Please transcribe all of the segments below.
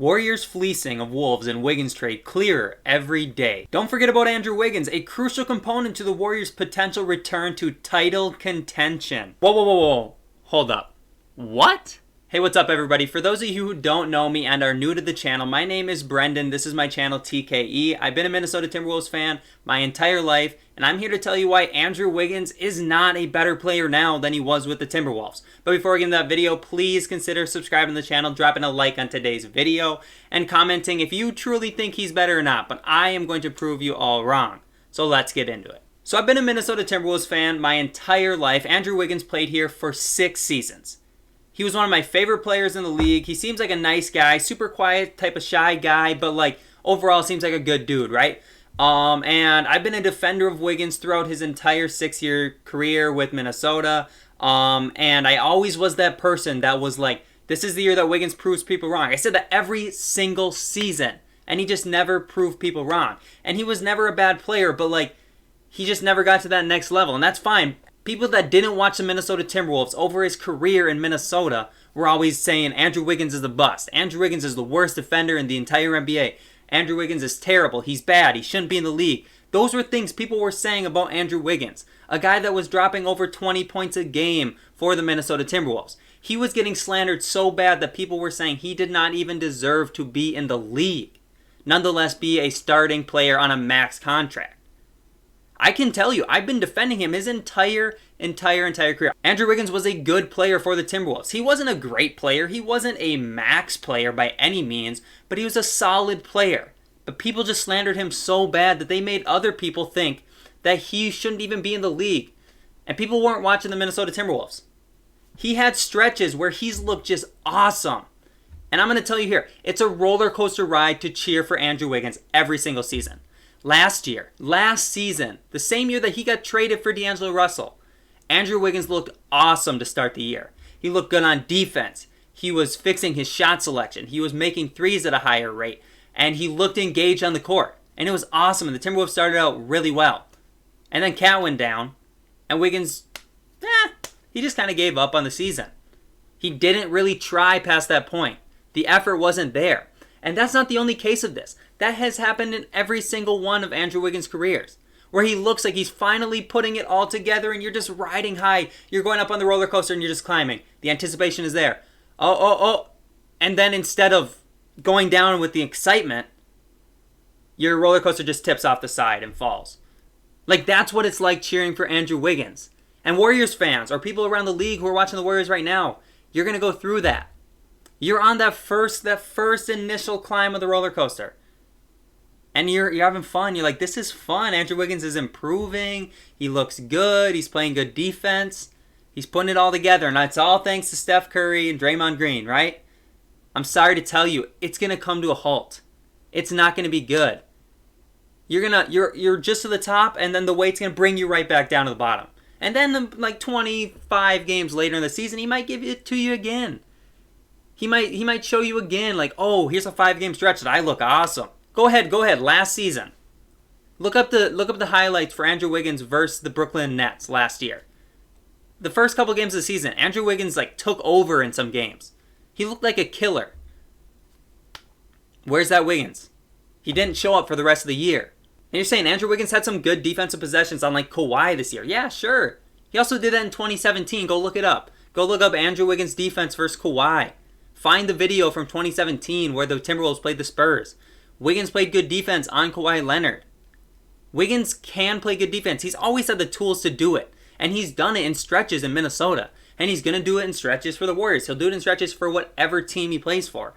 Warriors fleecing of Wolves in Wiggins trade clearer every day. Don't forget about Andrew Wiggins, a crucial component to the Warriors' potential return to title contention. Whoa. Hold up. What? Hey, what's up everybody? For those of you who don't know me and are new to the channel, my name is Brendan. This is my channel TKE. I've been a Minnesota Timberwolves fan my entire life, and I'm here to tell you why Andrew Wiggins is not a better player now than he was with the Timberwolves. But before we get into that video, please consider subscribing to the channel, dropping a like on today's video, and commenting if you truly think he's better or not. But I am going to prove you all wrong. So let's get into it. So I've been a Minnesota Timberwolves fan my entire life. Andrew Wiggins played here for 6 seasons. He was one of my favorite players in the league. He seems like a nice guy, super quiet, type of shy guy, but like overall seems like a good dude, right? And I've been a defender of Wiggins throughout his entire 6-year career with Minnesota. And I always was that person that was like, this is the year that Wiggins proves people wrong. I said that every single season, and he just never proved people wrong. And he was never a bad player, but like, he just never got to that next level, and that's fine. People that didn't watch the Minnesota Timberwolves over his career in Minnesota were always saying Andrew Wiggins is a bust. Andrew Wiggins is the worst defender in the entire NBA. Andrew Wiggins is terrible. He's bad. He shouldn't be in the league. Those were things people were saying about Andrew Wiggins, a guy that was dropping over 20 points a game for the Minnesota Timberwolves. He was getting slandered so bad that people were saying he did not even deserve to be in the league, nonetheless be a starting player on a max contract. I can tell you, I've been defending him his entire career. Andrew Wiggins was a good player for the Timberwolves. He wasn't a great player. He wasn't a max player by any means, but he was a solid player. But people just slandered him so bad that they made other people think that he shouldn't even be in the league. And people weren't watching the Minnesota Timberwolves. He had stretches where he's looked just awesome. And I'm going to tell you here, it's a roller coaster ride to cheer for Andrew Wiggins every single season. Last season, the same year that he got traded for D'Angelo Russell, Andrew Wiggins looked awesome to start the year. He looked good on defense. He was fixing his shot selection. He was making threes at a higher rate. And he looked engaged on the court. And it was awesome. And the Timberwolves started out really well. And then Cat went down. And Wiggins, he just kind of gave up on the season. He didn't really try past that point. The effort wasn't there. And that's not the only case of this. That has happened in every single one of Andrew Wiggins' careers, where he looks like he's finally putting it all together and you're just riding high. You're going up on the roller coaster and you're just climbing. The anticipation is there. Oh. And then instead of going down with the excitement, your roller coaster just tips off the side and falls. Like, that's what it's like cheering for Andrew Wiggins. And Warriors fans, or people around the league who are watching the Warriors right now, you're going to go through that. You're on that first initial climb of the roller coaster. And you're having fun. You're like, this is fun. Andrew Wiggins is improving. He looks good. He's playing good defense. He's putting it all together. And it's all thanks to Steph Curry and Draymond Green, right? I'm sorry to tell you, it's going to come to a halt. It's not going to be good. You're just to the top, and then the weight's going to bring you right back down to the bottom. And then like 25 games later in the season, he might give it to you again. He might show you again, like, oh, here's a 5-game stretch that I look awesome. Go ahead. Last season, look up the highlights for Andrew Wiggins versus the Brooklyn Nets last year. The first couple games of the season, Andrew Wiggins like took over in some games. He looked like a killer. Where's that Wiggins? He didn't show up for the rest of the year. And you're saying Andrew Wiggins had some good defensive possessions on like Kawhi this year. Yeah, sure. He also did that in 2017. Go look it up. Go look up Andrew Wiggins' defense versus Kawhi. Find the video from 2017 where the Timberwolves played the Spurs. Wiggins played good defense on Kawhi Leonard. Wiggins can play good defense. He's always had the tools to do it. And he's done it in stretches in Minnesota. And he's going to do it in stretches for the Warriors. He'll do it in stretches for whatever team he plays for.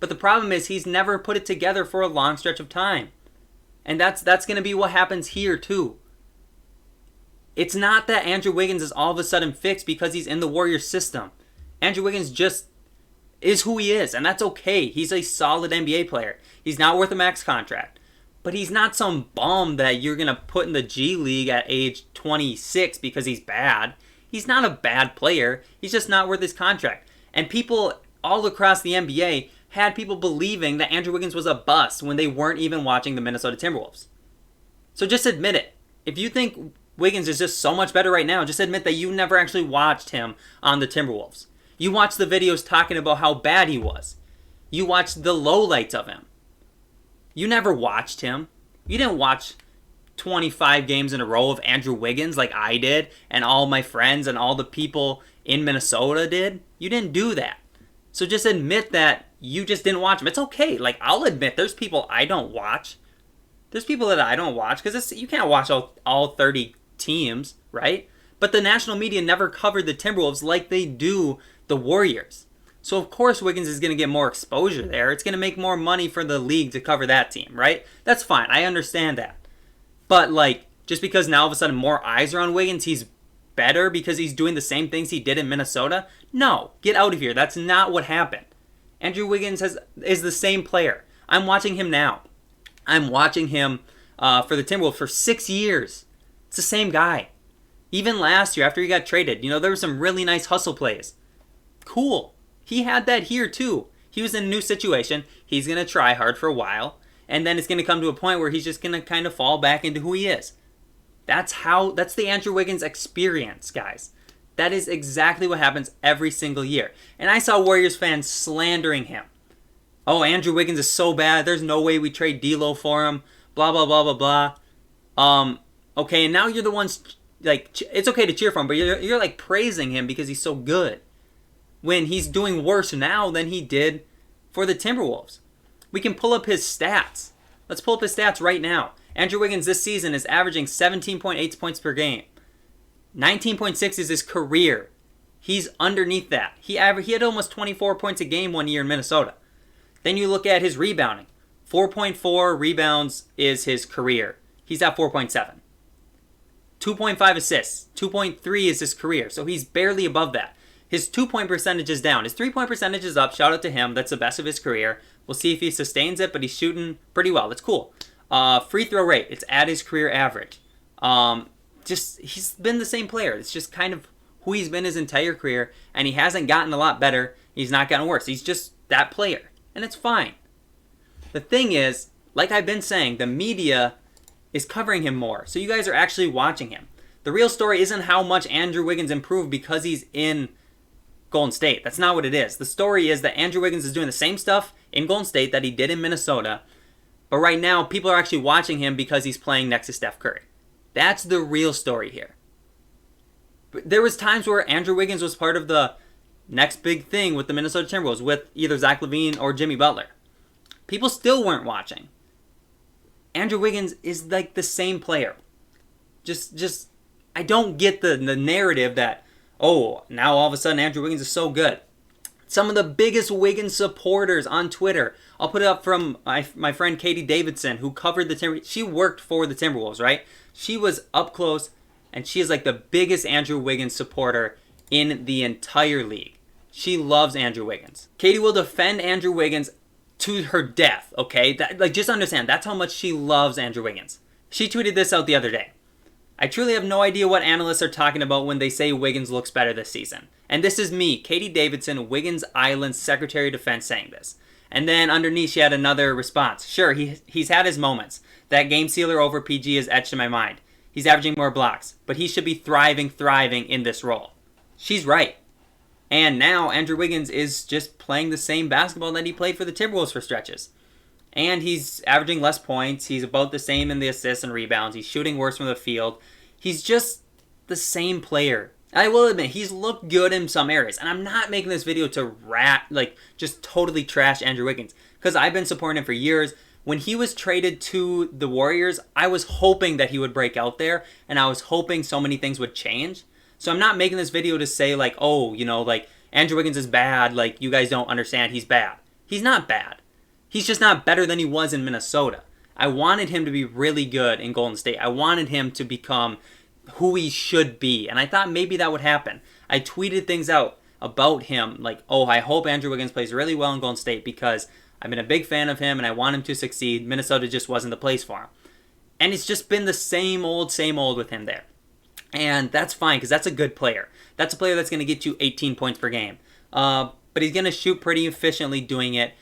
But the problem is he's never put it together for a long stretch of time. And that's going to be what happens here too. It's not that Andrew Wiggins is all of a sudden fixed because he's in the Warriors system. Andrew Wiggins just is who he is, and that's okay. He's a solid NBA player. He's not worth a max contract. But he's not some bum that you're going to put in the G League at age 26 because he's bad. He's not a bad player. He's just not worth his contract. And people all across the NBA had people believing that Andrew Wiggins was a bust when they weren't even watching the Minnesota Timberwolves. So just admit it. If you think Wiggins is just so much better right now, just admit that you never actually watched him on the Timberwolves. You watched the videos talking about how bad he was. You watched the lowlights of him. You never watched him. You didn't watch 25 games in a row of Andrew Wiggins like I did and all my friends and all the people in Minnesota did. You didn't do that. So just admit that you just didn't watch him. It's okay. Like, I'll admit there's people I don't watch. There's people that I don't watch because you can't watch all 30 teams, right? But the national media never covered the Timberwolves like they do the Warriors. So of course Wiggins is going to get more exposure there. It's going to make more money for the league to cover that team, right? That's fine. I understand that. But like, just because now all of a sudden more eyes are on Wiggins, he's better because he's doing the same things he did in Minnesota? No, get out of here. That's not what happened. Andrew Wiggins is the same player. I'm watching him now. I'm watching him for the Timberwolves for 6 years. It's the same guy. Even last year after he got traded, there were some really nice hustle plays. Cool. He had that here too. He was in a new situation. He's going to try hard for a while. And then it's going to come to a point where he's just going to kind of fall back into who he is. That's the Andrew Wiggins experience, guys. That is exactly what happens every single year. And I saw Warriors fans slandering him. Oh, Andrew Wiggins is so bad. There's no way we trade D'Lo for him. Blah, blah, blah, blah, blah. Okay, and now you're the ones, like, it's okay to cheer for him, but you're like praising him because he's so good. When he's doing worse now than he did for the Timberwolves. We can pull up his stats. Let's pull up his stats right now. Andrew Wiggins this season is averaging 17.8 points per game. 19.6 is his career. He's underneath that. He had almost 24 points a game one year in Minnesota. Then you look at his rebounding. 4.4 rebounds is his career. He's at 4.7. 2.5 assists. 2.3 is his career. So he's barely above that. His 2-point percentage is down. His 3-point percentage is up. Shout out to him. That's the best of his career. We'll see if he sustains it, but he's shooting pretty well. That's cool. Free throw rate. It's at his career average. He's been the same player. It's just kind of who he's been his entire career, and he hasn't gotten a lot better. He's not gotten worse. He's just that player, and it's fine. The thing is, like I've been saying, the media is covering him more, so you guys are actually watching him. The real story isn't how much Andrew Wiggins improved because he's in Golden State. That's not what it is. The story is that Andrew Wiggins is doing the same stuff in Golden State that he did in Minnesota, but right now people are actually watching him because he's playing next to Steph Curry. That's the real story here. There was times where Andrew Wiggins was part of the next big thing with the Minnesota Timberwolves with either Zach LaVine or Jimmy Butler. People still weren't watching. Andrew Wiggins is like the same player. Just I don't get the narrative that, oh, now all of a sudden Andrew Wiggins is so good. Some of the biggest Wiggins supporters on Twitter. I'll put it up from my friend Katie Davidson, who covered the Timberwolves. She worked for the Timberwolves, right? She was up close, and she is like the biggest Andrew Wiggins supporter in the entire league. She loves Andrew Wiggins. Katie will defend Andrew Wiggins to her death, okay? Just understand, that's how much she loves Andrew Wiggins. She tweeted this out the other day. I truly have no idea what analysts are talking about when they say Wiggins looks better this season. And this is me, Katie Davidson, Wiggins Island's Secretary of Defense, saying this. And then underneath she had another response. Sure, he's had his moments. That game sealer over PG is etched in my mind. He's averaging more blocks, but he should be thriving in this role. She's right. And now Andrew Wiggins is just playing the same basketball that he played for the Timberwolves for stretches. And he's averaging less points. He's about the same in the assists and rebounds. He's shooting worse from the field. He's just the same player. I will admit, he's looked good in some areas. And I'm not making this video to just totally trash Andrew Wiggins. Because I've been supporting him for years. When he was traded to the Warriors, I was hoping that he would break out there. And I was hoping so many things would change. So I'm not making this video to say Andrew Wiggins is bad. Like, you guys don't understand, he's bad. He's not bad. He's just not better than he was in Minnesota. I wanted him to be really good in Golden State. I wanted him to become who he should be. And I thought maybe that would happen. I tweeted things out about him like, oh, I hope Andrew Wiggins plays really well in Golden State because I've been a big fan of him and I want him to succeed. Minnesota just wasn't the place for him. And it's just been the same old with him there. And that's fine because that's a good player. That's a player that's going to get you 18 points per game. But he's going to shoot pretty efficiently doing it.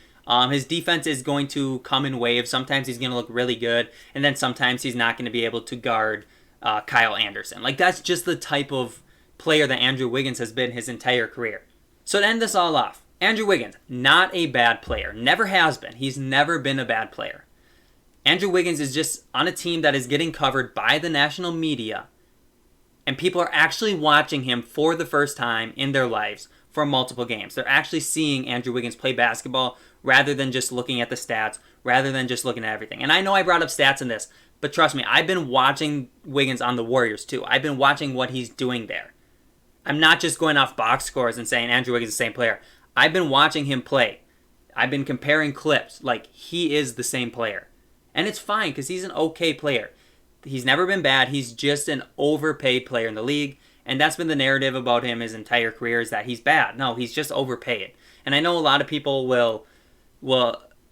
His defense is going to come in waves. Sometimes he's going to look really good, and then sometimes he's not going to be able to guard Kyle Anderson. Like, that's just the type of player that Andrew Wiggins has been his entire career. So to end this all off, Andrew Wiggins, not a bad player. Never has been. He's never been a bad player. Andrew Wiggins is just on a team that is getting covered by the national media, and people are actually watching him for the first time in their lives for multiple games. They're actually seeing Andrew Wiggins play basketball rather than just looking at the stats, rather than just looking at everything. And I know I brought up stats in this, but trust me, I've been watching Wiggins on the Warriors too. I've been watching what he's doing there. I'm not just going off box scores and saying Andrew Wiggins is the same player. I've been watching him play. I've been comparing clips. Like, he is the same player. And it's fine because he's an okay player. He's never been bad. He's just an overpaid player in the league. And that's been the narrative about him his entire career, is that he's bad. No, he's just overpaid. And I know a lot of people will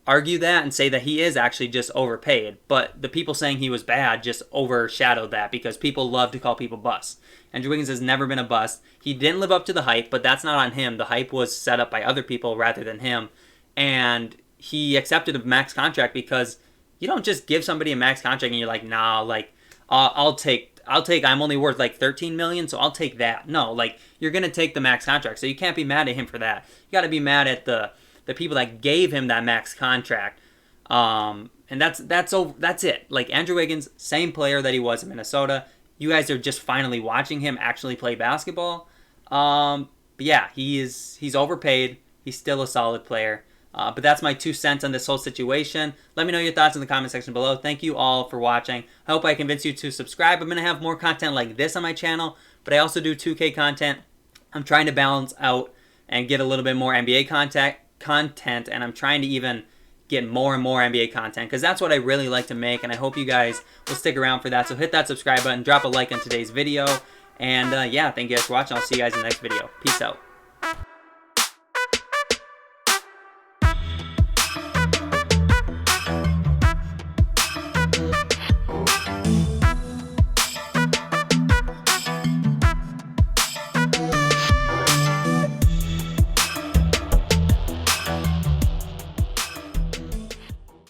argue that and say that he is actually just overpaid. But the people saying he was bad just overshadowed that, because people love to call people busts. Andrew Wiggins has never been a bust. He didn't live up to the hype, but that's not on him. The hype was set up by other people rather than him. And he accepted a max contract, because you don't just give somebody a max contract and you're like, nah, like, I'll take, I'm only worth like 13 million, so I'll take that. No, like, you're going to take the max contract, so you can't be mad at him for that. You got to be mad at the people that gave him that max contract. And that's it. Like, Andrew Wiggins, same player that he was in Minnesota. You guys are just finally watching him actually play basketball. But yeah, he's overpaid. He's still a solid player. But that's my 2 cents on this whole situation. Let me know your thoughts in the comment section below. Thank you all for watching. I hope I convinced you to subscribe. I'm going to have more content like this on my channel, but I also do 2K content. I'm trying to balance out and get a little bit more NBA content, and I'm trying to even get more and more NBA content, because that's what I really like to make, and I hope you guys will stick around for that. So hit that subscribe button, drop a like on today's video, and yeah, thank you guys for watching. I'll see you guys in the next video. Peace out.